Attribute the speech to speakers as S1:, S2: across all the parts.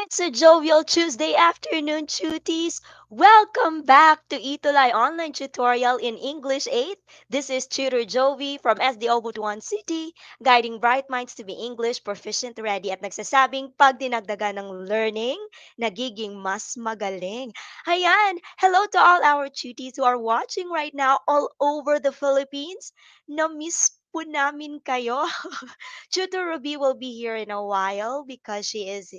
S1: It's a jovial Tuesday afternoon, cuties. Welcome back to Itulay Online Tutorial in English 8. This is Tutor Jovi from SDO Butuan City, guiding bright minds to be English proficient ready at nagsasabing pag dinagdagan ng learning, nagiging mas magaling. Hayan! Hello to all our cuties who are watching right now all over the Philippines. Na-miss po namin kayo. Tutor Ruby will be here in a while because she is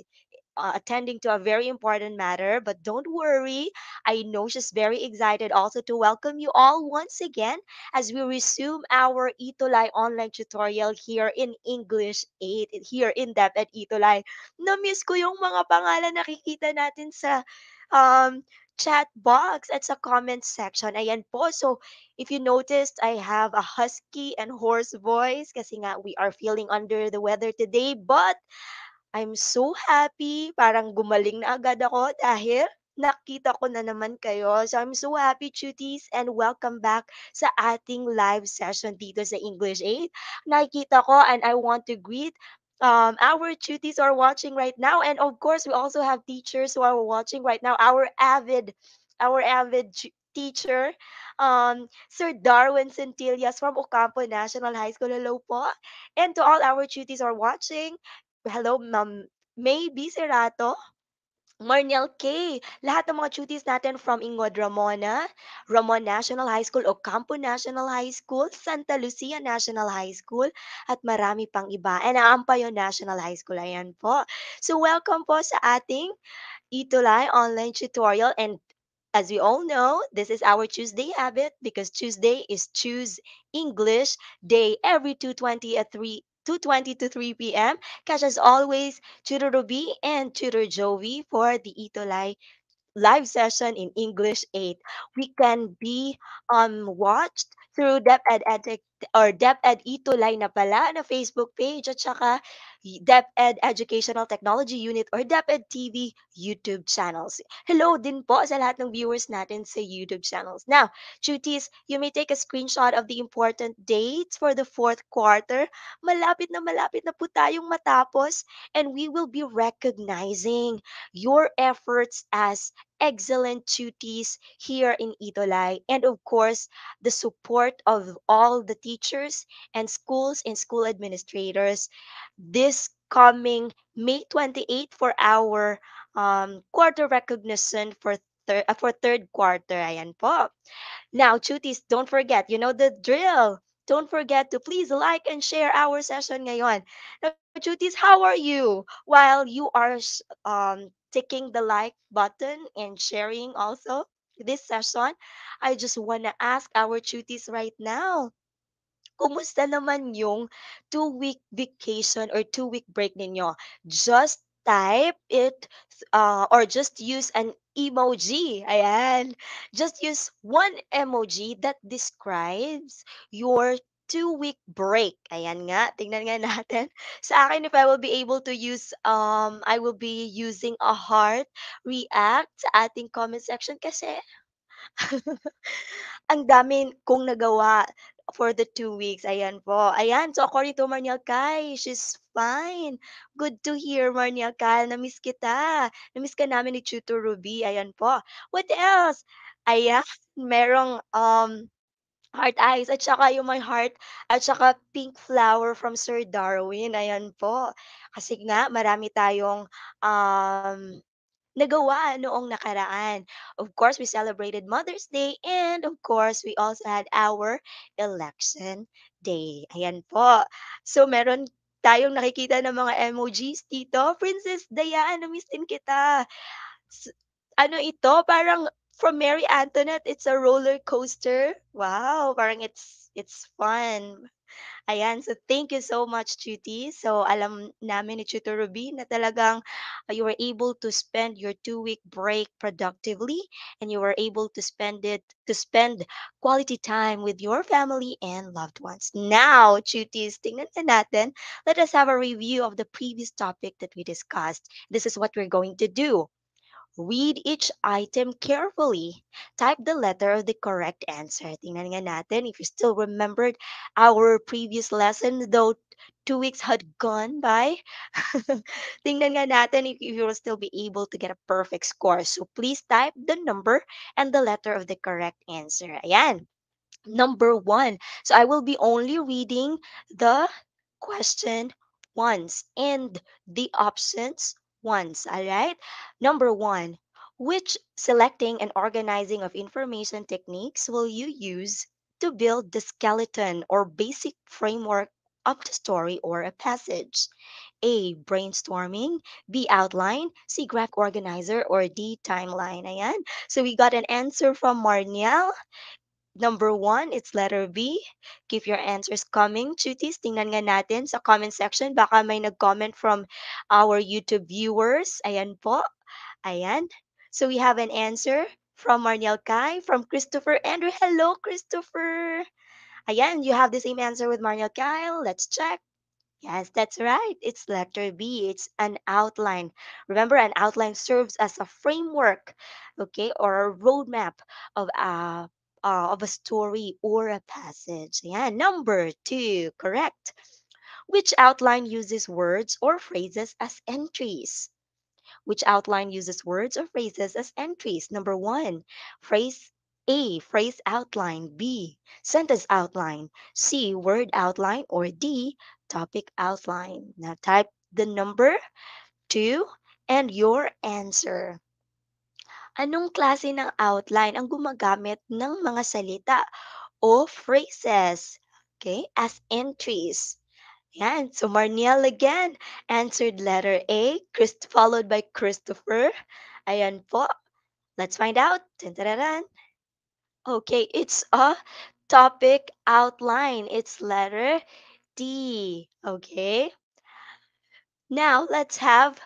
S1: attending to a very important matter. But don't worry, I know she's very excited also to welcome you all once again as we resume our Itolay online tutorial here in English 8, here in depth at Itolay. Na-miss ko yung mga pangalan nakikita natin sa chat box at sa comment section. Ayan po. So, if you noticed, I have a husky and hoarse voice kasi nga we are feeling under the weather today. But I'm so happy, parang gumaling na agad ako dahil nakita ko na naman kayo. So I'm so happy, cuties, and welcome back sa ating live session dito sa English 8. Nakikita ko and I want to greet our cuties who are watching right now. And of course, we also have teachers who are watching right now. Our avid teacher, Sir Darwin Centillas from Ocampo National High School. Hello po. And to all our cuties who are watching, hello, Ma'am May B. Serato, Marniel K. Lahat ng mga cuties natin from Ingod Ramona, Ramon National High School, Ocampo National High School, Santa Lucia National High School, at marami pang iba. And Ampayo National High School. Ayan po. So welcome po sa ating Itulay online tutorial. And as we all know, this is our Tuesday habit because Tuesday is Choose English Day every 2:20 to 3 p.m. Catch as always, Tutor Ruby and Tutor Joey for the Itolay live session in English 8. We can be watched through DepEd or DepEd Itulay na pala na Facebook page at saka DepEd Educational Technology Unit or DepEd TV YouTube channels. Hello din po sa lahat ng viewers natin sa YouTube channels. Now, cuties, you may take a screenshot of the important dates for the fourth quarter. Malapit na po tayong matapos and we will be recognizing your efforts as excellent duties here in Itolay, and of course, the support of all the teachers and schools and school administrators this coming May 28th for our quarter recognition for third quarter. Ayan po. Now, cuties, don't forget, you know the drill. Don't forget to please like and share our session ngayon. Now, cuties, how are you? While you are ticking the like button and sharing also this session, I just wanna ask our cuties right now. Kumusta naman yung 2-week vacation or 2-week break ninyo? Just type it or just use an emoji. Ayan. Just use one emoji that describes your 2-week break. Ayan nga. Tingnan nga natin. Sa akin, if I will be able to use, I will be using a heart react sa ating comment section kasi ang dami kong nagawa for the 2 weeks, ayan po. Ayan, so according to Marniel Kai, she's fine. Good to hear, Marniel Kai. Na-miss kita. Na-miss ka namin ni Tutor Ruby. Ayan po. What else? Ayan, merong heart eyes at saka yung my heart at saka pink flower from Sir Darwin. Ayan po. Kasi nga, marami tayong nagawa noong nakaraan. Of course, we celebrated Mother's Day and of course, we also had our election day. Ayan po. So, meron tayong nakikita ng mga emojis dito. Princess Diane, na-miss din kita. S- Ano ito? Parang from Mary Antoinette, it's a roller coaster. Wow, parang it's fun. Ayan, so thank you so much, Chuty. So alam namin ni Chuto Ruby na talagang you were able to spend your 2-week break productively and you were able to spend quality time with your family and loved ones. Now, Chuties, tingnan na natin. Let us have a review of the previous topic that we discussed. This is what we're going to do. Read each item carefully. Type the letter of the correct answer. Tingnan nga natin if you still remembered our previous lesson. Though 2 weeks had gone by. Tingnan nga natin if you will still be able to get a perfect score. So please type the number and the letter of the correct answer. Ayan. Number one. So I will be only reading the question once and the options once. All right. Number one. Which selecting and organizing of information techniques will you use to build the skeleton or basic framework of the story or a passage? A. Brainstorming. B. Outline. C. Graphic organizer. Or D. Timeline. Ayan. So we got an answer from Marniel. Number one, it's letter B. Keep your answers coming. Chutis, tingnan nga natin sa comment section. Baka may nag-comment from our YouTube viewers. Ayan po. Ayan. So we have an answer from Marniel Kai, from Christopher Andrew. Hello, Christopher. Ayan, you have the same answer with Marniel Kyle. Let's check. Yes, that's right. It's letter B. It's an outline. Remember, an outline serves as a framework, okay, or a roadmap of a story or a passage. Yeah. Number two, correct. Which outline uses words or phrases as entries? Which outline uses words or phrases as entries? Number one, phrase A, phrase outline. B, sentence outline. C, word outline. Or D, topic outline. Now type the number two and your answer. Anong klase ng outline ang gumagamit ng mga salita o phrases? Okay, as entries. Yan. So Marniel again answered letter A, followed by Christopher. Ayan po. Let's find out. Dun, dun, dun, dun. Okay, it's a topic outline. It's letter D. Okay. Now, let's have,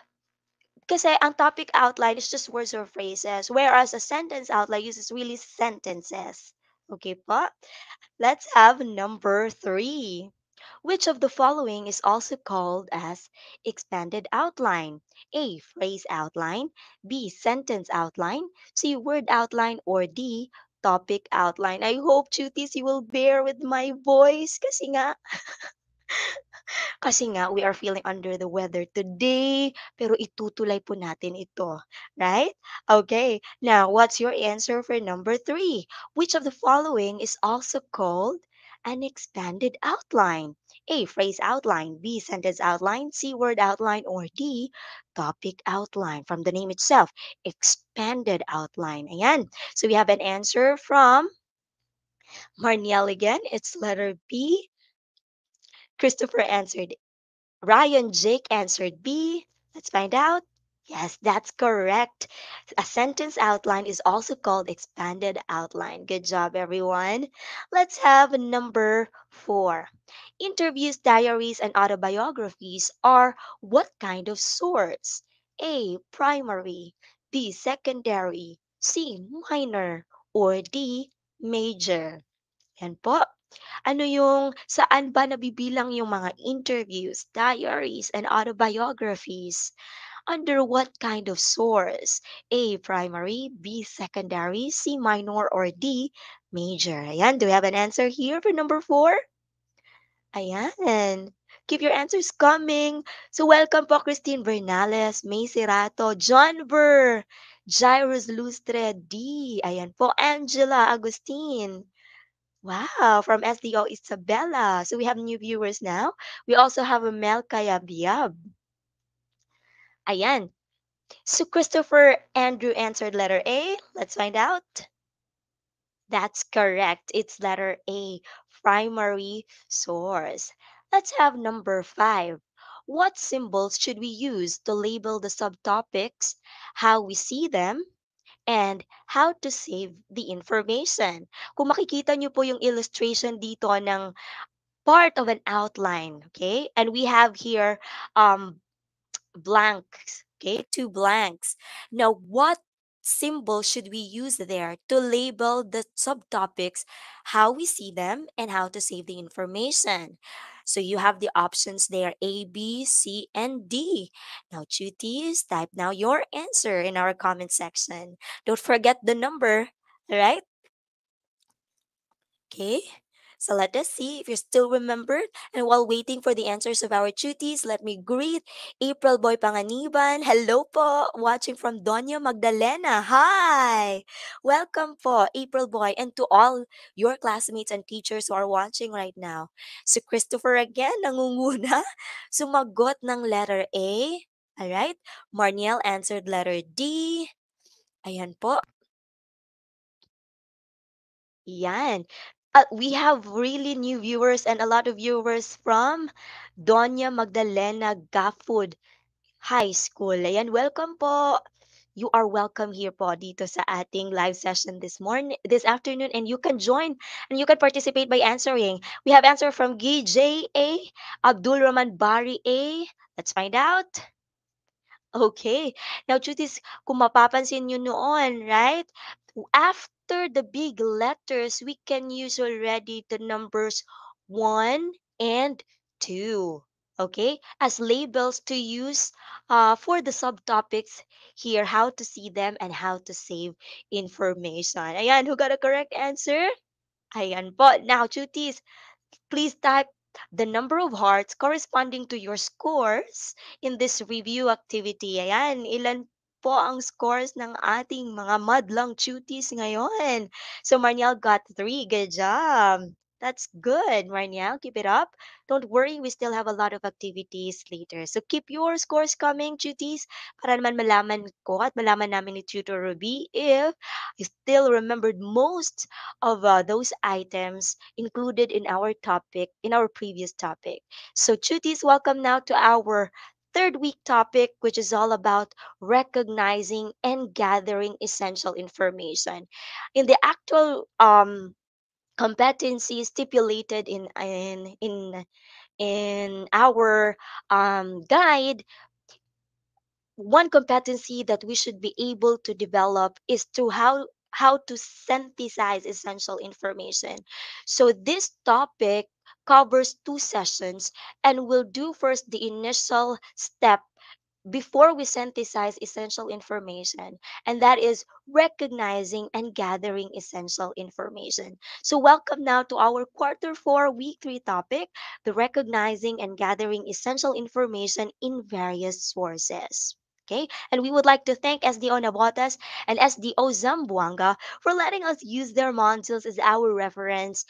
S1: kasi ang topic outline is just words or phrases, whereas a sentence outline uses really sentences. Okay po? Let's have number three. Which of the following is also called as expanded outline? A. Phrase outline. B. Sentence outline. C. Word outline. Or D. Topic outline. I hope, cuties, you will bear with my voice kasi nga we are feeling under the weather today, pero itutulay po natin ito, right? Okay, now what's your answer for number three? Which of the following is also called an expanded outline? A. Phrase outline. B. Sentence outline. C. Word outline. Or D. Topic outline. From the name itself, expanded outline. Ayan. So we have an answer from Marniel again. It's letter B. Christopher answered. Ryan Jake answered B. Let's find out. Yes, that's correct. A sentence outline is also called expanded outline. Good job, everyone. Let's have number four. Interviews, diaries, and autobiographies are what kind of source? A. Primary. B. Secondary. C. Minor. Or D. Major. Yan po. Ano yung saan ba nabibilang yung mga interviews, diaries, and autobiographies? Under what kind of source? A. Primary. B. Secondary. C. Minor. Or D. Major. Ayan. Do we have an answer here for number four? Ayan. Keep your answers coming. So welcome po Christine Bernales, May Serato, John Burr, Jairus Lustre D. Ayan po, Angela Agustin. Wow, from SDO Isabella. So we have new viewers now. We also have a Mel Kayabyab. Ayan. So Christopher Andrew answered letter A. Let's find out. That's correct. It's letter A, primary source. Let's have number five. What symbols should we use to label the subtopics, how we see them, and how to save the information? Kung makikita nyo po yung illustration dito ng part of an outline, okay? And we have here blanks, okay? Two blanks. Now, what symbol should we use there to label the subtopics, how we see them, and how to save the information? So you have the options there, A, B, C, and D. Now, cuties, type now your answer in our comment section. Don't forget the number, all right? Okay. So let us see if you still remembered. And while waiting for the answers of our duties, let me greet April Boy Panganiban. Hello po, watching from Doña Magdalena. Hi! Welcome po, April Boy, and to all your classmates and teachers who are watching right now. Si Christopher again, nangunguna, sumagot ng letter A. Alright, Marniel answered letter D. Ayan po. Yan. We have really new viewers and a lot of viewers from Doña Magdalena Gafud High School. Ayan, welcome po. You are welcome here po dito sa ating live session this afternoon, and you can join and you can participate by answering. We have answer from Gj A, Abdul Rahman Bari A. Let's find out. Okay. Now, Chutis, kung mapapansin nyo noon, right? After the big letters, we can use already the numbers 1 and 2. Okay? As labels to use for the subtopics here, how to see them and how to save information. Ayan, who got a correct answer? Ayan po. Now, Chutis, please type the number of hearts corresponding to your scores in this review activity. Ayan, ilan po ang scores ng ating mga madlang cuties ngayon? So, Marniel got 3. Good job. That's good, Marniel. Keep it up. Don't worry, we still have a lot of activities later. So, keep your scores coming, cuties, para naman malaman ko at malaman namin ni Tutor Ruby if you still remembered most of those items included in our topic, in our previous topic. So, Chutis, welcome now to our third week topic, which is all about recognizing and gathering essential information. In the actual competency stipulated in our guide, one competency that we should be able to develop is to how to synthesize essential information. So this topic covers 2 sessions, and we'll do first the initial step before we synthesize essential information, and that is recognizing and gathering essential information. So welcome now to our quarter 4 week 3 topic, the recognizing and gathering essential information in various sources. Okay, and we would like to thank SDO Nabotas and SDO Zamboanga for letting us use their modules as our references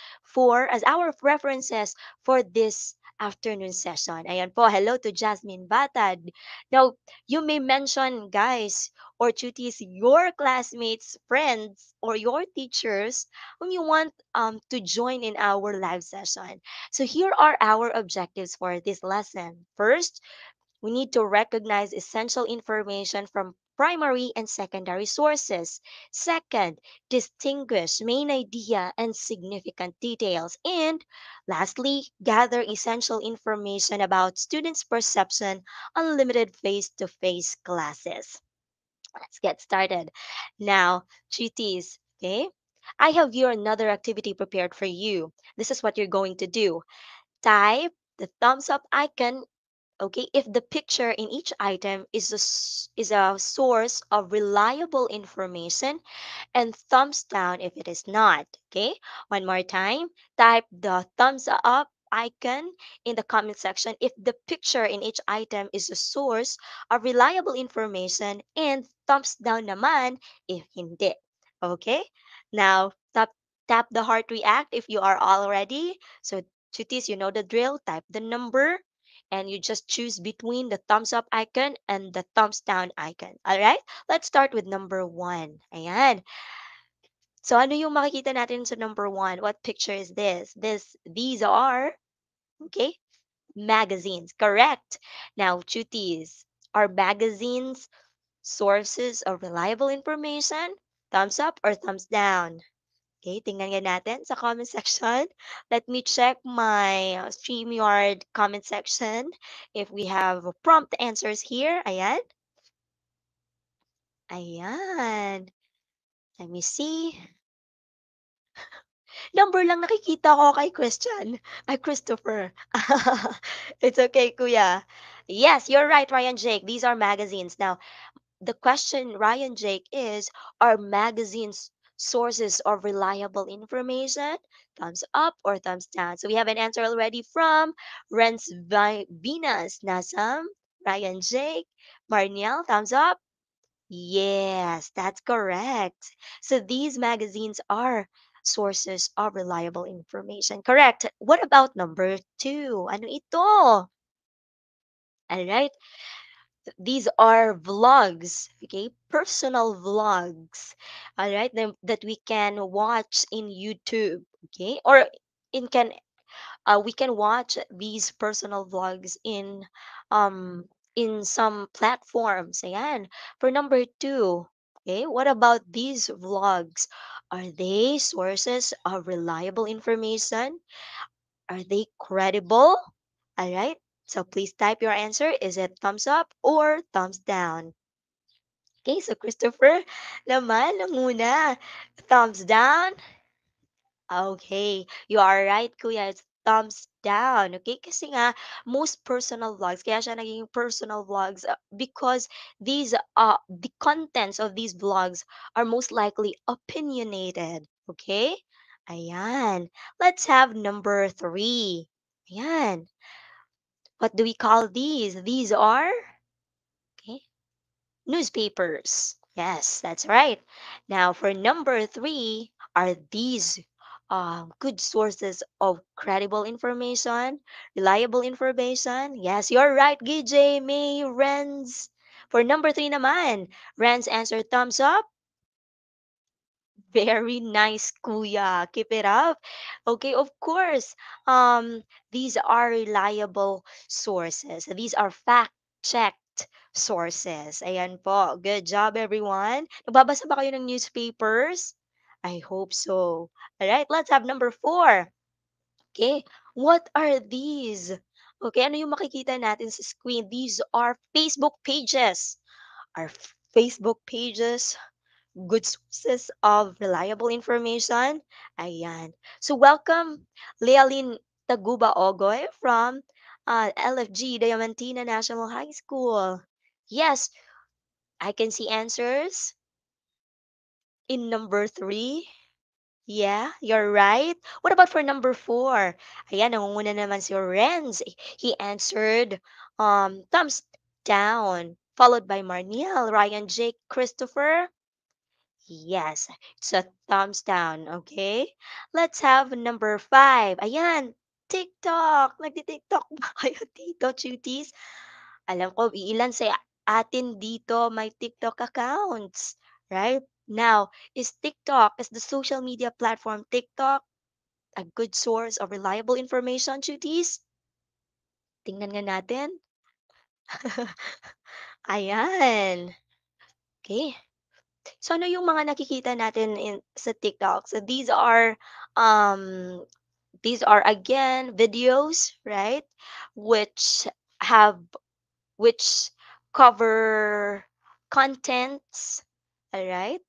S1: for this afternoon session. Ayan po, hello to Jasmine Batad. Now, you may mention, guys, or tuties, your classmates, friends, or your teachers whom you want to join in our live session. So here are our objectives for this lesson. First, we need to recognize essential information from primary and secondary sources. Second, distinguish main idea and significant details. And lastly, gather essential information about students' perception on limited face-to-face classes. Let's get started. Now, GTs, okay? I have here another activity prepared for you. This is what you're going to do. Type the thumbs up icon, okay, if the picture in each item is a source of reliable information, and thumbs down if it is not. Okay, one more time, type the thumbs up icon in the comment section if the picture in each item is a source of reliable information, and thumbs down naman if hindi. Okay, now tap the heart react if you are all ready. So Chutis, you know the drill. Type the number and you just choose between the thumbs up icon and the thumbs down icon. All right? Let's start with number 1. Ayan. So ano yung makikita natin sa number 1? What picture is this? These are, okay, magazines. Correct. Now, cuties, are magazines sources of reliable information? Thumbs up or thumbs down? Okay, tingnan nga natin sa comment section. Let me check my StreamYard comment section if we have prompt answers here. Ayan. Ayan. Let me see. Number lang nakikita ko kay Christian. Ay, Christopher. It's okay, kuya. Yes, you're right, Ryan Jake. These are magazines. Now, the question, Ryan Jake, is, are magazines sources of reliable information? Thumbs up or thumbs down? So we have an answer already from Venus, Nasam, Ryan Jake, Marniel, thumbs up. Yes, that's correct. So these magazines are sources of reliable information. Correct. What about number two? Ano ito? Alright. These are vlogs, okay? Personal vlogs. Alright, that we can watch in YouTube, okay? Or in can we can watch these personal vlogs in some platforms. Ayan. For number two, okay, what about these vlogs? Are they sources of reliable information? Are they credible? All right. So please type your answer. Is it thumbs up or thumbs down? Okay, so Christopher naman, nanguna. Thumbs down. Okay, you are right, kuya. It's thumbs down. Okay, kasi nga, most personal vlogs, kaya siya naging personal vlogs because the contents of these vlogs are most likely opinionated. Okay? Ayan. Let's have number three. Ayan. What do we call these? These are, okay, newspapers. Yes, that's right. Now, for number three, are these good sources of credible information, reliable information? Yes, you're right, GJ, May, Renz. For number three naman, Renz answer thumbs up. Very nice, kuya. Keep it up. Okay, of course. These are reliable sources. These are fact-checked sources. Ayan po. Good job, everyone. Nagbabasa ba kayo ng newspapers? I hope so. Alright, let's have number four. Okay, what are these? Okay, ano yung makikita natin sa screen? These are Facebook pages. Our Facebook pages good sources of reliable information. Ayan. So welcome, Lealyn Taguba Ogoy from LFG, Diamantina National High School. Yes, I can see answers in number three. Yeah, you're right. What about for number four? Ayan, nangunguna naman si Renz. He answered thumbs down, followed by Marniel, Ryan, Jake, Christopher. Yes, it's a thumbs down, okay? Let's have number five. Ayan, TikTok. Nagti-TikTok ba kayo dito, cuties? Alam ko, iilan sa atin dito may TikTok accounts, right? Now, is TikTok, is the social media platform TikTok a good source of reliable information, cuties? Tingnan nga natin. Ayan. Okay. So ano yung mga nakikita natin sa TikTok? So um these are again videos, right? Which have which cover contents, all right?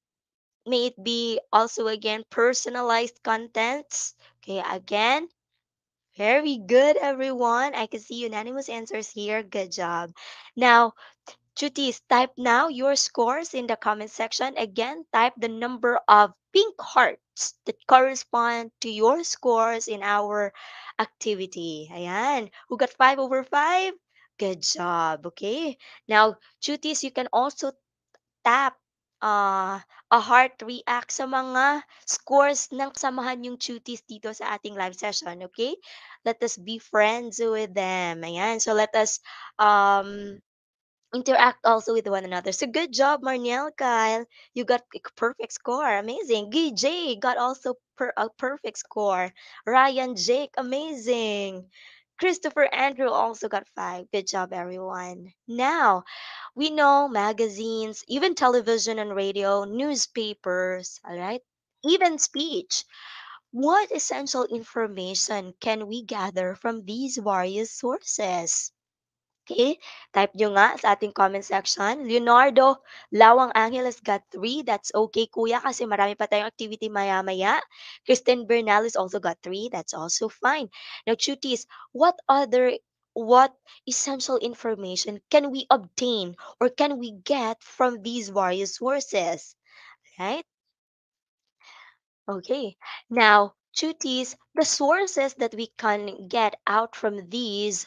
S1: May it be also again personalized contents. Okay, again, very good everyone. I can see unanimous answers here. Good job. Now, Chutis, type now your scores in the comment section. Again, type the number of pink hearts that correspond to your scores in our activity. Ayan. Who got 5 over 5? Good job. Okay. Now, Chutis, you can also tap a heart react sa mga scores ng kasamahan yung Chutis dito sa ating live session. Okay? Let us be friends with them. Ayan. So, let us interact also with one another. So good job, Marniel, Kyle. You got a perfect score. Amazing. GJ got also a perfect score. Ryan, Jake, amazing. Christopher Andrew also got 5. Good job, everyone. Now, we know magazines, even television and radio, newspapers, all right? Even speech. What essential information can we gather from these various sources? Okay, type nyo nga sa ating comment section. Leonardo Lawang Angeles got 3. That's okay, kuya, kasi marami pa tayong activity maya-maya. Kristen Bernales also got 3. That's also fine. Now, cuties, what essential information can we obtain or can we get from these various sources? Right? Okay. Now, duties, the sources that we can get out from these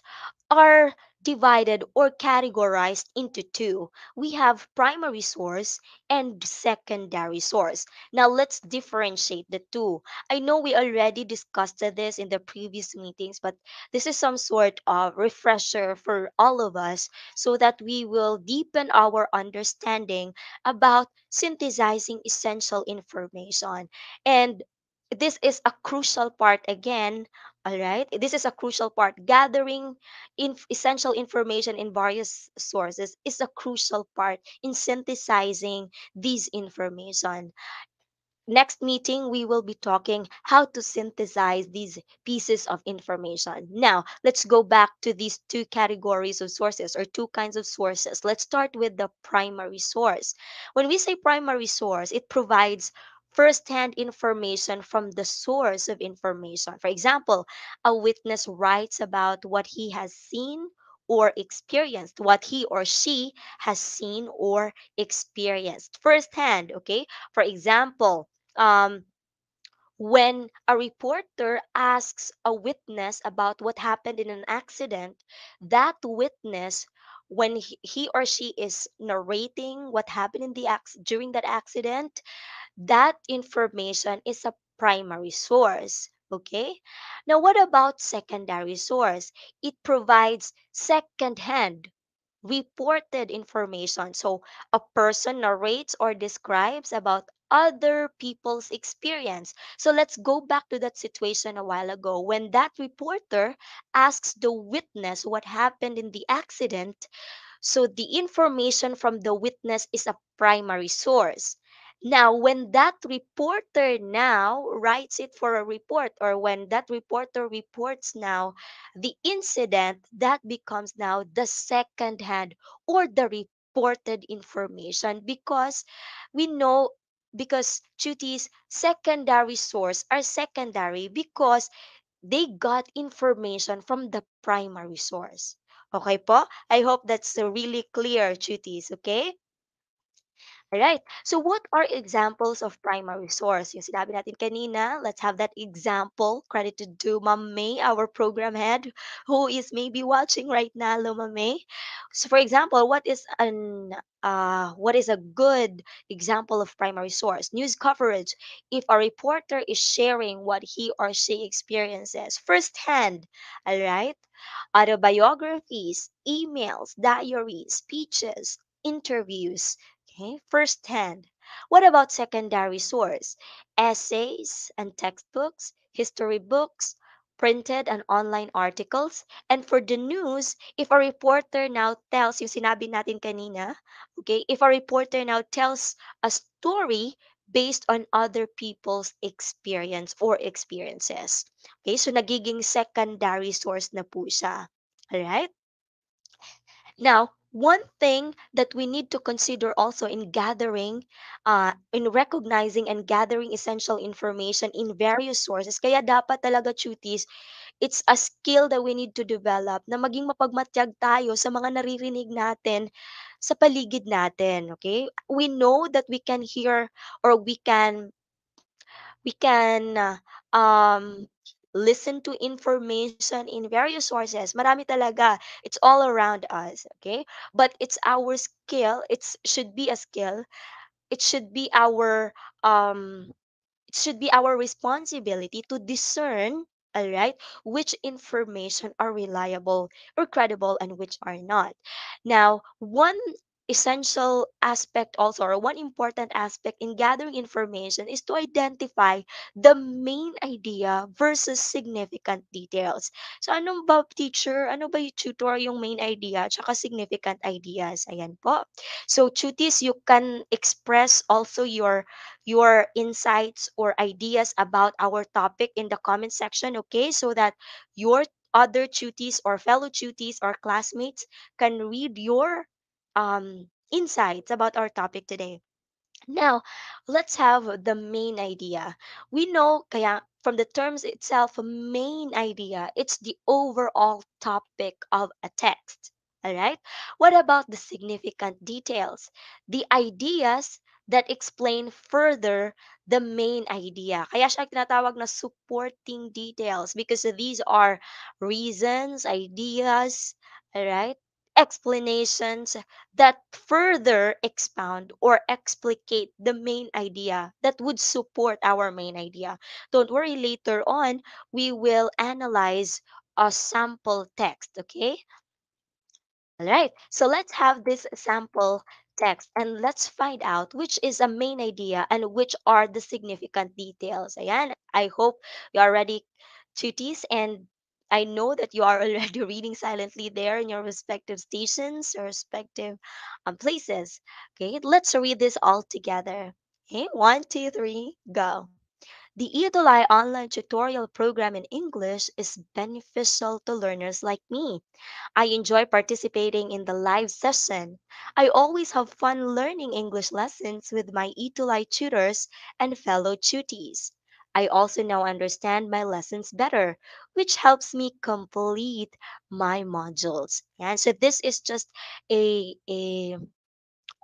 S1: are divided or categorized into two. We have primary source and secondary source. Now, let's differentiate the two. I know we already discussed this in the previous meetings, but this is some sort of refresher for all of us so that we will deepen our understanding about synthesizing essential information. And this is a crucial part again, all right? This is a crucial part. Gathering essential information in various sources is a crucial part in synthesizing these information. Next meeting, we will be talking how to synthesize these pieces of information. Now, let's go back to these two categories of sources or two kinds of sources. Let's start with the primary source. When we say primary source, it provides first-hand information from the source of information. For example, a witness writes about what he has seen or experienced, what he or she has seen or experienced firsthand, okay? For example, um, when a reporter asks a witness about what happened in an accident, that witness, when he or she is narrating what happened in the during that accident, that information is a primary source. Okay. Now, what about secondary source? It provides second-hand reported information. So a person narrates or describes about other people's experience. So let's go back to that situation a while ago when that reporter asks the witness what happened in the accident. So the information from the witness is a primary source. Now, when that reporter now writes it for a report, or when that reporter reports now the incident, that becomes now the second hand or the reported information because we know because duties secondary source are secondary because they got information from the primary source. Okay po? I hope that's really clear, cuties. Okay? Alright. So what are examples of primary source? Yung sinabi natin kanina, let's have that example credited to Ma'am May, our program head, who is maybe watching right now, hello Ma'am May. So for example, what is a good example of primary source? News coverage. If a reporter is sharing what he or she experiences firsthand, all right? Autobiographies, emails, diaries, speeches, interviews, okay, firsthand. What about secondary source? Essays and textbooks, history books, printed and online articles. And for the news, if a reporter now tells, yung sinabi natin kanina, okay, if a reporter now tells a story based on other people's experience or experiences. Okay, so nagiging secondary source na po siya. Alright? Now, one thing that we need to consider also in in recognizing and gathering essential information in various sources, kaya dapat talaga cuties, it's a skill that we need to develop na maging mapagmatyag tayo sa mga naririnig natin sa paligid natin, okay? We know that we can hear or we can listen to information in various sources. Marami talaga. It's all around us, okay? But it's our skill. It should be a skill. It should be um our responsibility to discern, all right, which information are reliable or credible and which are not. Now, one essential aspect also, or one important aspect in gathering information is to identify the main idea versus significant details. So, ano ba, teacher? Ano ba yung tutor yung main idea at significant ideas? Ayan po. So, tutis, you can express also your insights or ideas about our topic in the comment section, okay? So that your other tuties or fellow tuties or classmates can read your insights about our topic today. Now, let's have the main idea. We know, kaya from the terms itself, main idea, it's the overall topic of a text. All right. What about the significant details? The ideas that explain further the main idea. Kaya siya tinatawag na supporting details because these are reasons, ideas, all right? Explanations that further expound or explicate the main idea that would support our main idea. Don't worry, later on, we will analyze a sample text, okay? All right, so let's have this sample text and let's find out which is a main idea and which are the significant details. Ayan, I hope you are ready, cuties, and I know that you are already reading silently there in your respective stations or respective places. Okay, let's read this all together. Okay, one, two, three, go. The Idolai online tutorial program in English is beneficial to learners like me. I enjoy participating in the live session. I always have fun learning English lessons with my Itulai tutors and fellow tutees. I also now understand my lessons better, which helps me complete my modules. And so this is just a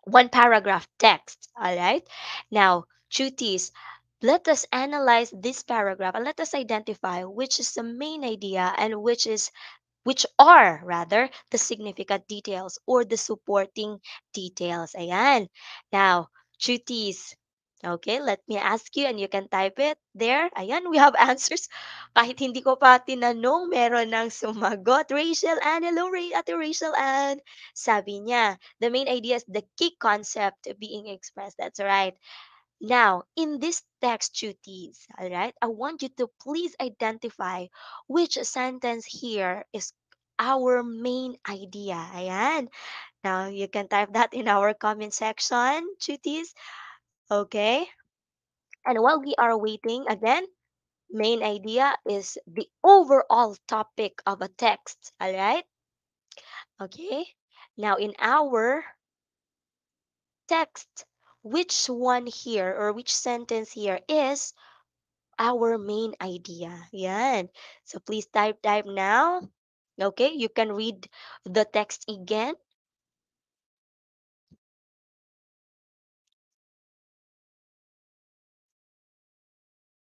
S1: one paragraph text. All right. Now, tutees, let us analyze this paragraph and let us identify which is the main idea and which are rather the significant details or the supporting details. Ayan. Now, cuties. Okay, let me ask you and you can type it there. Ayan, we have answers. Kahit hindi ko pa tinanong, meron ng sumagot. Rachel Ann, hello Ate Rachel Ann. Sabi niya, the main idea is the key concept being expressed. That's right. Now, in this text duties, all right, I want you to please identify which sentence here is our main idea. Ayan. Now, you can type that in our comment section, duties. Okay. And while we are waiting, again, main idea is the overall topic of a text. All right. Okay. Now, in our text, which one here or which sentence here is our main idea. Yan. So please type now. Okay, you can read the text again.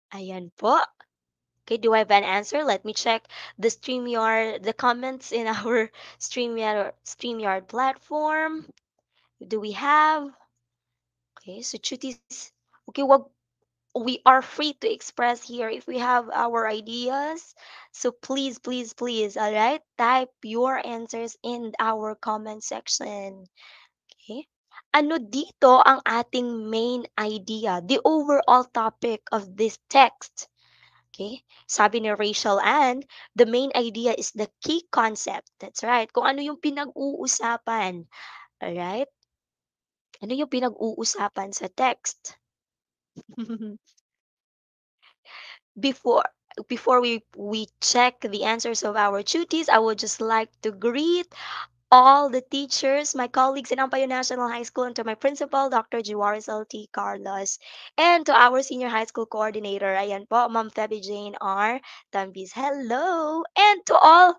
S1: Ayan po. Okay, do I have an answer? Let me check the comments in our StreamYard platform. Do we have? Okay, so chutis. Okay, we are free to express here if we have our ideas. So please, all right, type your answers in our comment section. Okay? Ano dito ang ating main idea, the overall topic of this text? Okay? Sabi ni Rachel Ann, the main idea is the key concept. That's right. Kung ano yung pinag-uusapan. Alright? Ano yung pinag-uusapan sa text? before before we check the answers of our duties, I would just like to greet all the teachers, my colleagues in Ampayo National High School, and to my principal, Dr. Juarez L.T. Carlos, and to our senior high school coordinator, ayan po, Ma'am Feby Jane R. Tambis, hello! And to all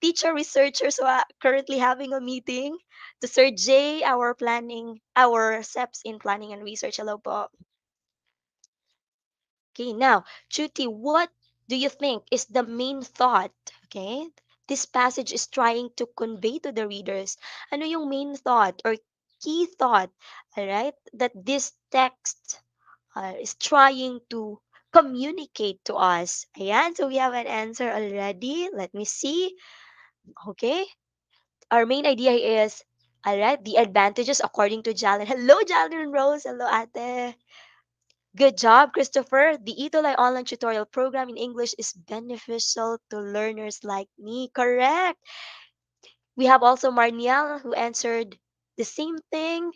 S1: teacher researchers who are currently having a meeting, to Sir J, our SEPs in planning and research, hello po. Okay, now, Chuti, what do you think is the main thought, okay, this passage is trying to convey to the readers? Ano yung main thought or key thought, all right, that this text is trying to communicate to us? Ayan, so we have an answer already. Let me see. Okay, our main idea is, all right, the advantages according to Jalen. Hello, Jalen Rose. Hello, ate. Good job, Christopher. The Itolay online tutorial program in English is beneficial to learners like me. Correct. We have also Marniel who answered the same thing.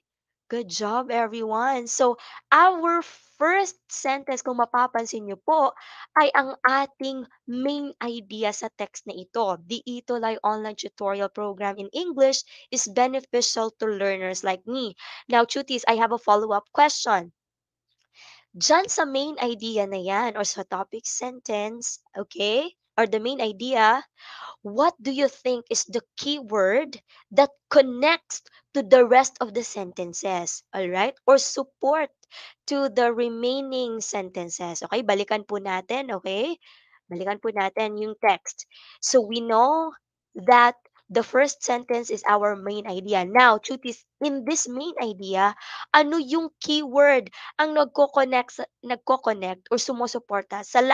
S1: Good job, everyone. So, our first sentence, kung mapapansin nyo po, ay ang ating main idea sa text na ito. The Itolay online tutorial program in English is beneficial to learners like me. Now, Chutis, I have a follow-up question. Diyan sa main idea na yan or sa topic sentence, okay? or the main idea, what do you think is the key word that connects to the rest of the sentences? All right? Or support to the remaining sentences. Okay? Balikan po natin, okay? Balikan po natin yung text. So we know that the first sentence is our main idea. Now, Chutis, in this main idea, ano yung keyword ang nagko-connect or sumusuporta sa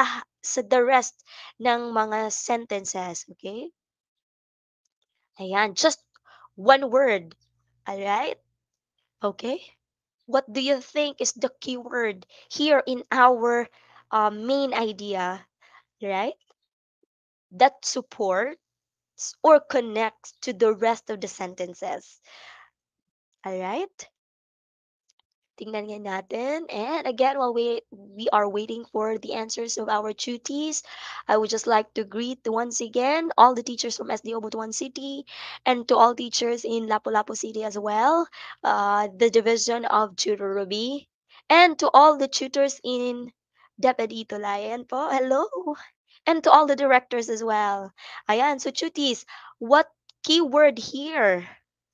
S1: the rest ng mga sentences, okay? Ayan, just one word. Alright? Okay? What do you think is the keyword here in our main idea, right? That supports or connects to the rest of the sentences. Alright? Tingnan nga natin. And again, while we are waiting for the answers of our duties, I would just like to greet once again all the teachers from SDO Butuan City and to all teachers in Lapu-Lapu City as well, the division of Tutor Ruby, and to all the tutors in DepEd Itulay. Ayan po, hello! And to all the directors as well. Ayan, so tuties, what keyword here?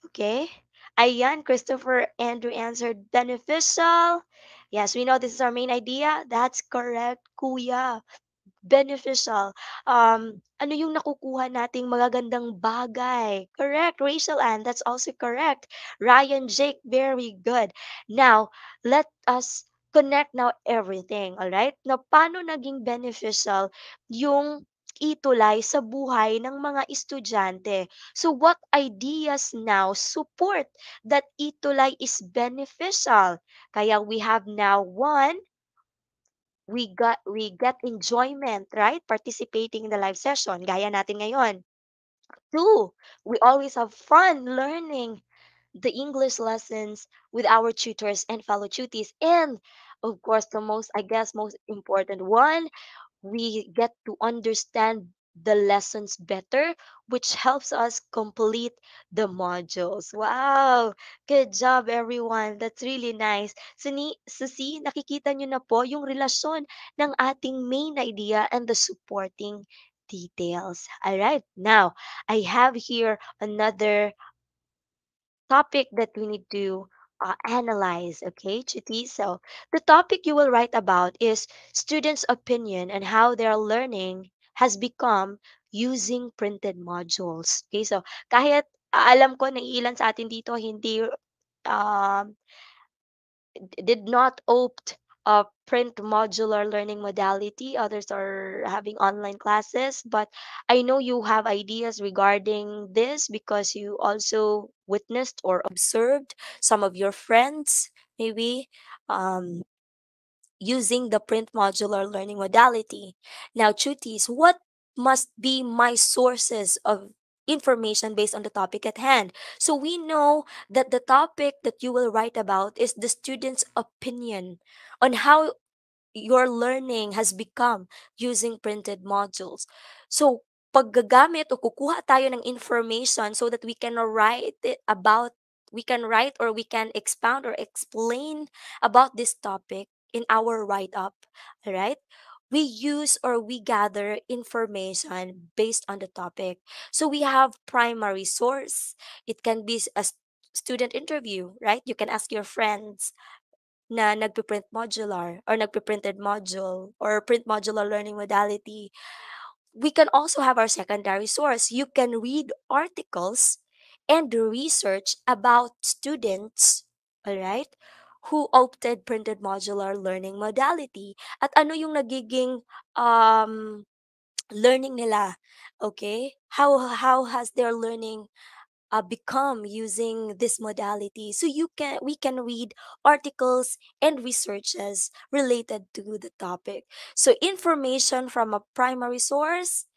S1: Okay? Ayan, Christopher Andrew answered beneficial. Yes, we know this is our main idea. That's correct, Kuya. Beneficial. Ano yung nakukuha nating magagandang bagay? Correct, Rachel Ann, that's also correct. Ryan Jake, very good. Now, let us connect now everything, all right? Now, paano naging beneficial yung itulay sa buhay ng mga estudyante? So, what ideas now support that itulay is beneficial? Kaya we have now one, we get enjoyment, right? Participating in the live session, gaya natin ngayon. Two, we always have fun learning the English lessons with our tutors and fellow tuties. And of course, the most, I guess, most important one, we get to understand the lessons better, which helps us complete the modules. Wow! Good job, everyone. That's really nice. So see, nakikita nyo na po yung relasyon ng ating main idea and the supporting details. All right. Now, I have here another topic that we need to analyze, okay, Chiti? So, the topic you will write about is students' opinion and how their learning has become using printed modules. Okay, so kahit alam ko na ilan sa atin dito hindi um, did not opt a print modular learning modality. Others are having online classes, but I know you have ideas regarding this because you also witnessed or observed some of your friends maybe um, using the print modular learning modality. Now, Chutis, what must be my sources of information based on the topic at hand? So we know that the topic that you will write about is the student's opinion on how your learning has become using printed modules. So, paggagamit o kukuha tayo ng information so that we can write or we can expound or explain about this topic in our write-up, right? We use or we gather information based on the topic. So we have primary source. It can be student interview, right? You can ask your friends na nagpe-print modular or nagpe-printed module or print modular learning modality. We can also have our secondary source. You can read articles and research about students, all right, who opted printed modular learning modality. At ano yung nagiging learning nila, okay? How has their learning become using this modality? So we can read articles and researches related to the topic. So information from a primary source,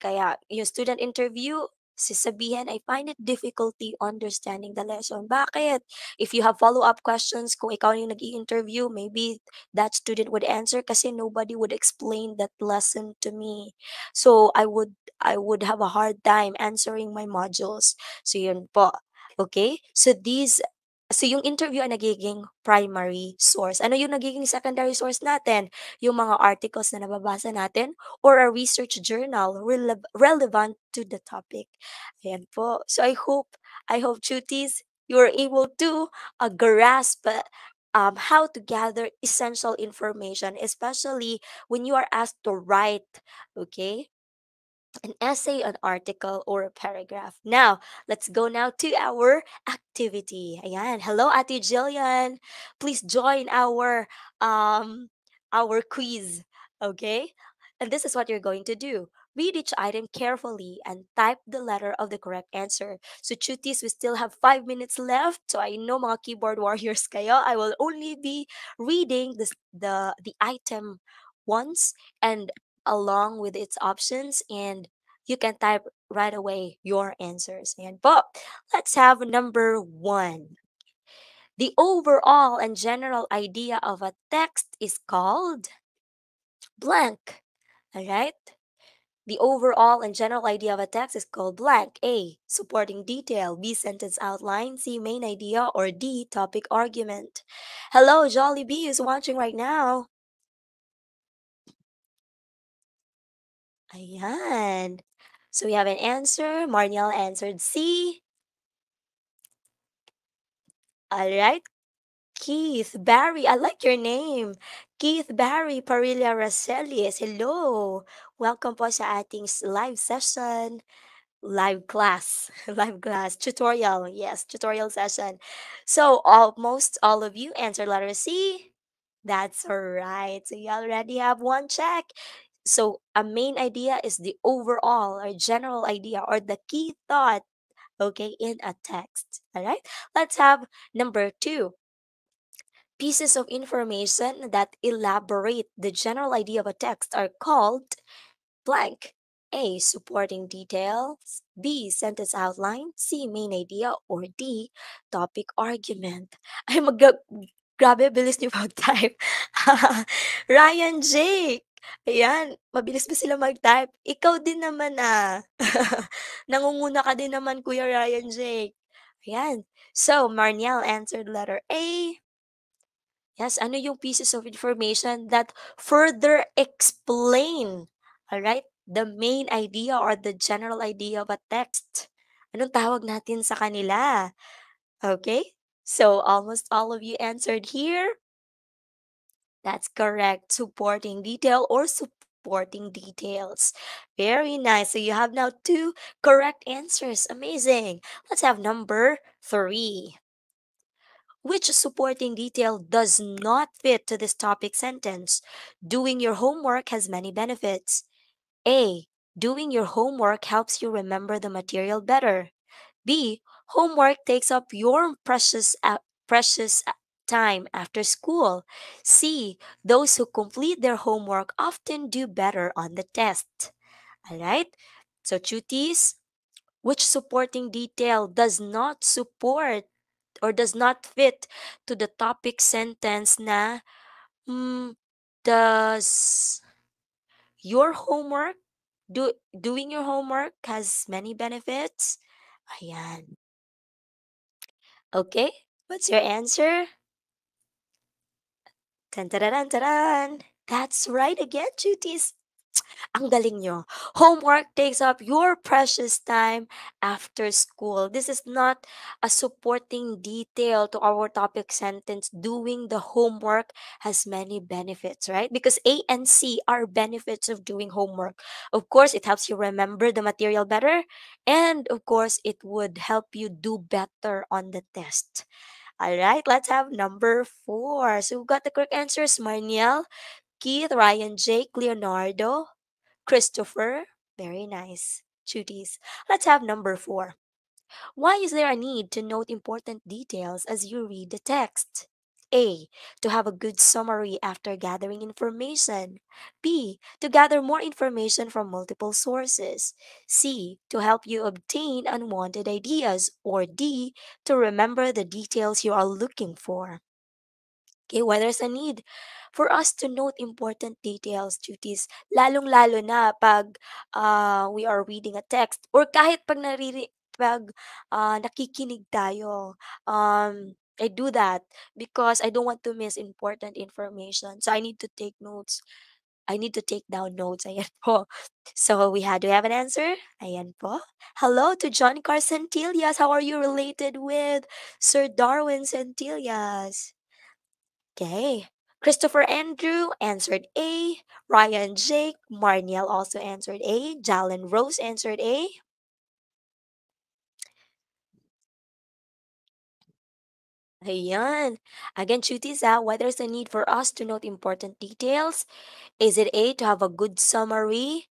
S1: kaya yung student interview, sasabihin, I find it difficulty understanding the lesson. Bakit? If you have follow-up questions, kung ikaw yung nag-i-interview, maybe that student would answer kasi nobody would explain that lesson to me. So I would have a hard time answering my modules. So yun po. Okay? So these So yung interview ang nagiging primary source. Ano yung nagiging secondary source natin? Yung mga articles na nababasa natin or a research journal relevant to the topic. Ayan po. So I hope cuties, you are able to grasp how to gather essential information, especially when you are asked to write, okay? An essay, an article, or a paragraph. Now, let's go now to our activity. Ayan. Hello, Ate Jillian. Please join our quiz. Okay? And this is what you're going to do. Read each item carefully and type the letter of the correct answer. So, chutis, we still have 5 minutes left. So, I know mga keyboard warriors kayo. I will only be reading the item once and along with its options, and you can type right away your answers. And po, let's have number one. The overall and general idea of a text is called blank. All right? The overall and general idea of a text is called blank. A. Supporting detail. B. Sentence outline. C. Main idea. Or D. Topic argument. Hello, Jolly B is watching right now. Ayan. So we have an answer. Marniel answered C. All right. Keith Barry, I like your name. Keith Barry Parilla Racelis. Hello. Welcome po sa ating live session. Live class. Live class. Tutorial. Yes, tutorial session. So almost all of you answered letter C. That's right. So you already have one check. So a main idea is the overall or general idea or the key thought, okay, in a text. All right. Let's have number two. Pieces of information that elaborate the general idea of a text are called blank. A. Supporting details. B. Sentence outline. C. Main idea. Or D. Topic argument. Ay, grabe, bilis niyo mag-type. Ryan Jake. Ayan, mabilis ba sila mag-type? Ikaw din naman ah. Nangunguna ka din naman, Kuya Ryan Jake. Ayan. So, Marniel answered letter A. Yes, ano yung pieces of information that further explain, all right, the main idea or the general idea of a text. Anong tawag natin sa kanila? Okay? So almost all of you answered here. That's correct. Supporting detail or supporting details. Very nice. So you have now two correct answers. Amazing. Let's have number three. Which supporting detail does not fit to this topic sentence? Doing your homework has many benefits. A. Doing your homework helps you remember the material better. B. Homework takes up your precious time after school. C. Those who complete their homework often do better on the test. All right? So, cuties, which supporting detail does not support or does not fit to the topic sentence na hmm, does your homework doing your homework has many benefits? Ayan. Okay, what's your answer? Tan taran taran. That's right again, cuties. Ang galing nyo. Homework takes up your precious time after school. This is not a supporting detail to our topic sentence. Doing the homework has many benefits, right? Because A and C are benefits of doing homework. Of course, it helps you remember the material better. And of course, it would help you do better on the test. All right, let's have number four. So we got the correct answers, Marniel, Keith, Ryan, Jake, Leonardo, Christopher. Very nice. Cuties. Let's have number four. Why is there a need to note important details as you read the text? A. To have a good summary after gathering information. B. To gather more information from multiple sources. C. To help you obtain unwanted ideas. Or D. To remember the details you are looking for. Okay, why there's a need for us to note important details, duties, lalong-lalo na pag we are reading a text or kahit pag nakikinig tayo. I do that because I don't want to miss important information. So I need to take notes. I need to take down notes. Ayan po. So do we have an answer? Ayan po. Hello to John Carcentillas. How are you related with Sir Darwin Centillas? Okay. Christopher Andrew answered A. Ryan Jake. Marniel also answered A. Jalen Rose answered A. Ayan. Again, cuties why there's a need for us to note important details. Is it A, to have a good summary?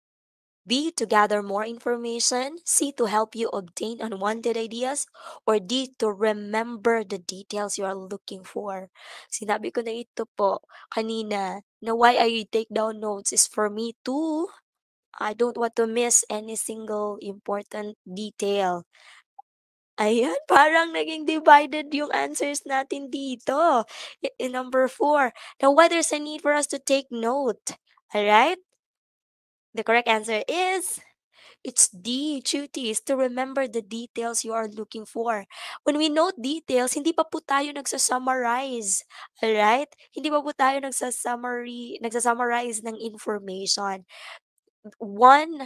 S1: B, to gather more information? C, to help you obtain unwanted ideas? Or D, to remember the details you are looking for? Sinabi ko na ito po kanina na why I take down notes is for me to I don't want to miss any single important detail. Ayan, parang naging divided yung answers natin dito. In number 4. Now, why there's a need for us to take note? Alright? The correct answer is it's D, cuties, to remember the details you are looking for. When we note details, hindi pa po tayo nagsa-summarize. Alright? Hindi pa po tayo nagsa-summarize ng information. One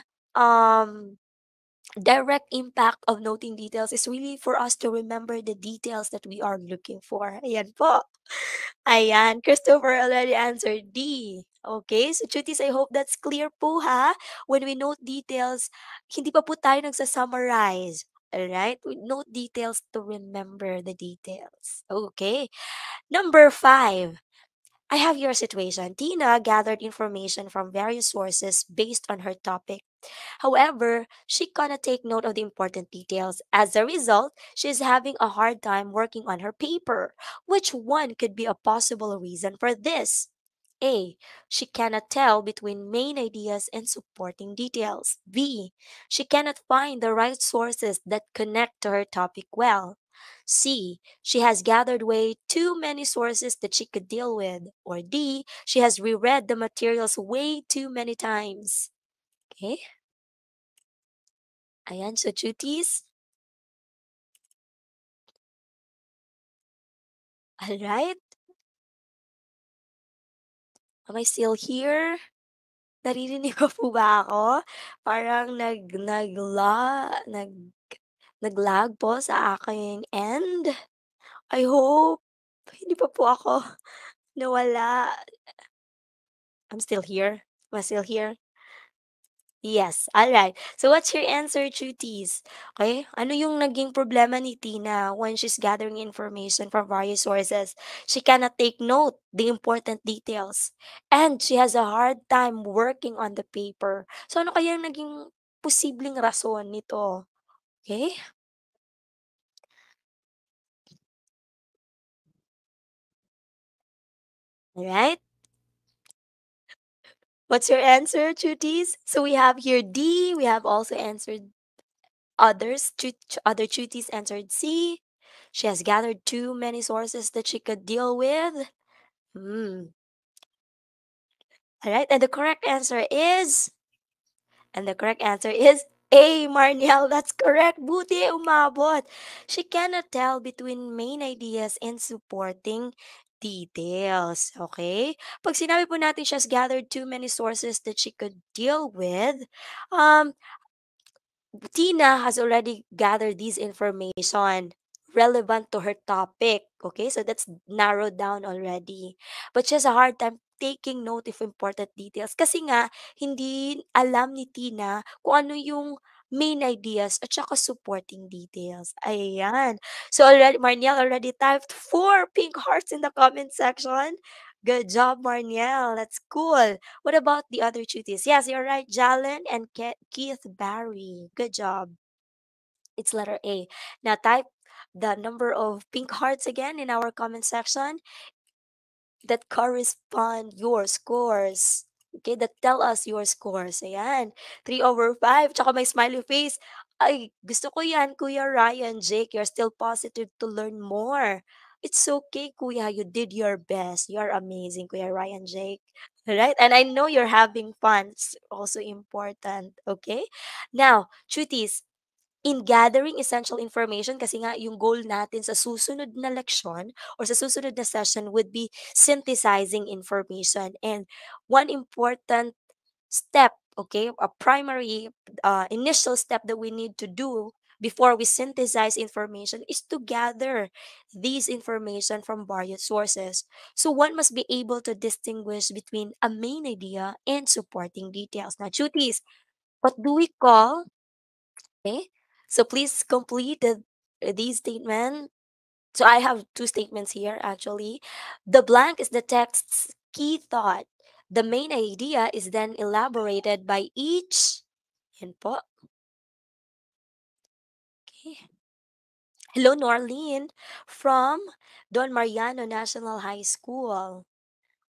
S1: direct impact of noting details is really for us to remember the details that we are looking for. Ayan po. Ayan, Christopher already answered D. Okay, so cuties, I hope that's clear po ha. When we note details, hindi pa po tayo nagsa-summarize. Alright? We note details to remember the details. Okay. Number 5. I have your situation. Tina gathered information from various sources based on her topic. However, she cannot take note of the important details. As a result, she is having a hard time working on her paper. Which one could be a possible reason for this? A. She cannot tell between main ideas and supporting details. B. She cannot find the right sources that connect to her topic well. C. She has gathered way too many sources that she could deal with. Or D. She has reread the materials way too many times. Okay? Ayan, so cuties. Alright. Am I still here? Naririnig ko po ba ako? Parang nag-lag po sa aking end. I hope hindi pa po ako nawala. I'm still here. Am I still here? Yes, alright. So what's your answer, cuties? Okay, ano yung naging problema ni Tina when she's gathering information from various sources? She cannot take note the important details and she has a hard time working on the paper. So ano kaya yung naging posibleng rason nito? Okay? Alright? What's your answer, cuties? So we have here D. We have also answered other cuties answered C. She has gathered too many sources that she could deal with. Hmm. All right, and the correct answer is A, Marniel. That's correct. Buti umabot. She cannot tell between main ideas and supporting details. Okay? Pag sinabi po natin she has gathered too many sources that she could deal with, um, Tina has already gathered this information relevant to her topic. Okay, so that's narrowed down already. But she has a hard time taking note of important details kasi nga hindi alam ni Tina kung ano yung main ideas at saka supporting details. Ayan. So already Marniel already typed 4 pink hearts in the comment section. Good job, Marniel. That's cool. What about the other cuties? Yes, you're right, Jalen and Keith Barry. Good job. It's letter A. Now type the number of pink hearts again in our comment section that correspond your scores. Okay, that tell us your scores. Ayan. 3/5. Tsaka may smiley face. Ay, gusto ko yan, Kuya Ryan, Jake. You're still positive to learn more. It's okay, Kuya. You did your best. You're amazing, Kuya Ryan, Jake. Right? And I know you're having fun. It's also important. Okay? Now, cuties, in gathering essential information kasi nga yung goal natin sa susunod na leksyon or sa susunod na session would be synthesizing information. And one important step, okay, a primary initial step that we need to do before we synthesize information is to gather these information from various sources. So one must be able to distinguish between a main idea and supporting details. Now, duties, what do we call? Okay, so please complete these statement. So I have two statements here actually. The blank is the text's key thought. The main idea is then elaborated by each. Yan po. Okay. Hello, Norlene from Don Mariano National High School.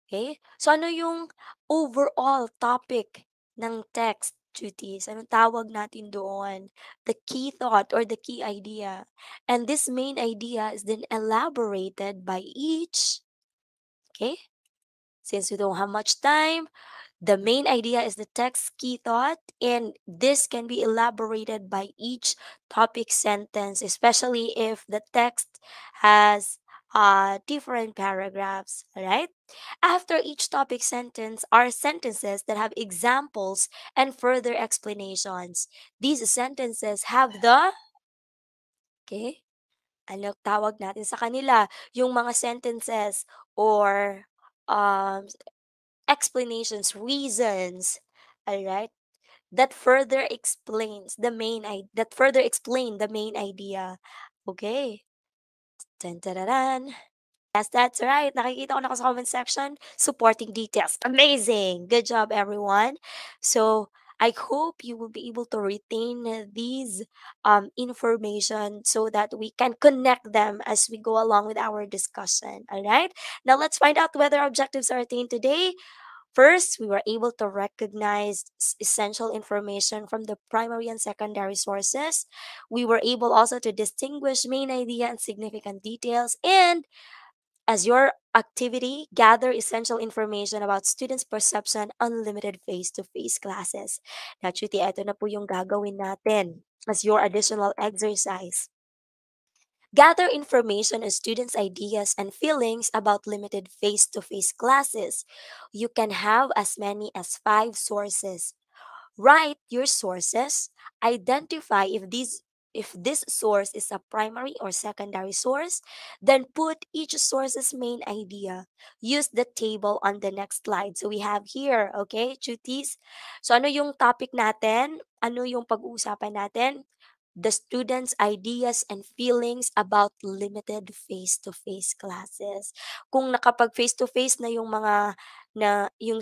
S1: Okay? So ano yung overall topic ng text duties? Anong tawag natin doon? The key thought or the key idea. And this main idea is then elaborated by each. Okay? Since we don't have much time, the main idea is the text key thought, and this can be elaborated by each topic sentence, especially if the text has different paragraphs. All right. After each topic sentence are sentences that have examples and further explanations. These sentences have the, okay, ano tawag natin sa kanila, yung mga sentences or um, explanations, reasons, all right, that further explains the main that further explain the main idea. Okay. Dun, dun, dun, dun. Yes, that's right. Nakikita ko na sa comment section, supporting details. Amazing. Good job, everyone. So, I hope you will be able to retain these information so that we can connect them as we go along with our discussion. All right. Now, let's find out whether objectives are attained today. First, we were able to recognize essential information from the primary and secondary sources. We were able also to distinguish main idea and significant details. And as your activity, gather essential information about students' perception on limited face-to-face classes. Now, Chuti, ito na po yung gagawin natin as your additional exercise. Gather information on students' ideas and feelings about limited face to face classes. You can have as many as 5 sources. Write your sources. Identify if this source is a primary or secondary source, then put each source's main idea. Use the table on the next slide. So we have here, okay, cuties? So ano yung topic natin? Ano yung pag-uusapan natin? The students' ideas and feelings about limited face-to-face classes. Kung nakapag face-to-face na yung mga na yung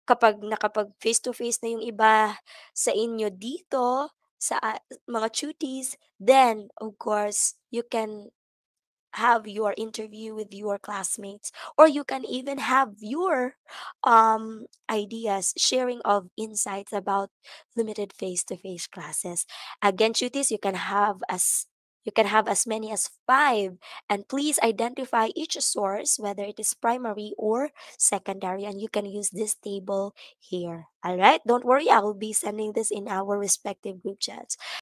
S1: kapag nakapag face-to-face na yung iba sa inyo dito sa mga cuties, then of course you can have your interview with your classmates, or you can even have your ideas, sharing of insights about limited face-to-face classes. Again, cuties, you can have as many as 5, and please identify each source, whether it is primary or secondary, and you can use this table here. All right, don't worry, I will be sending this in our respective group chats.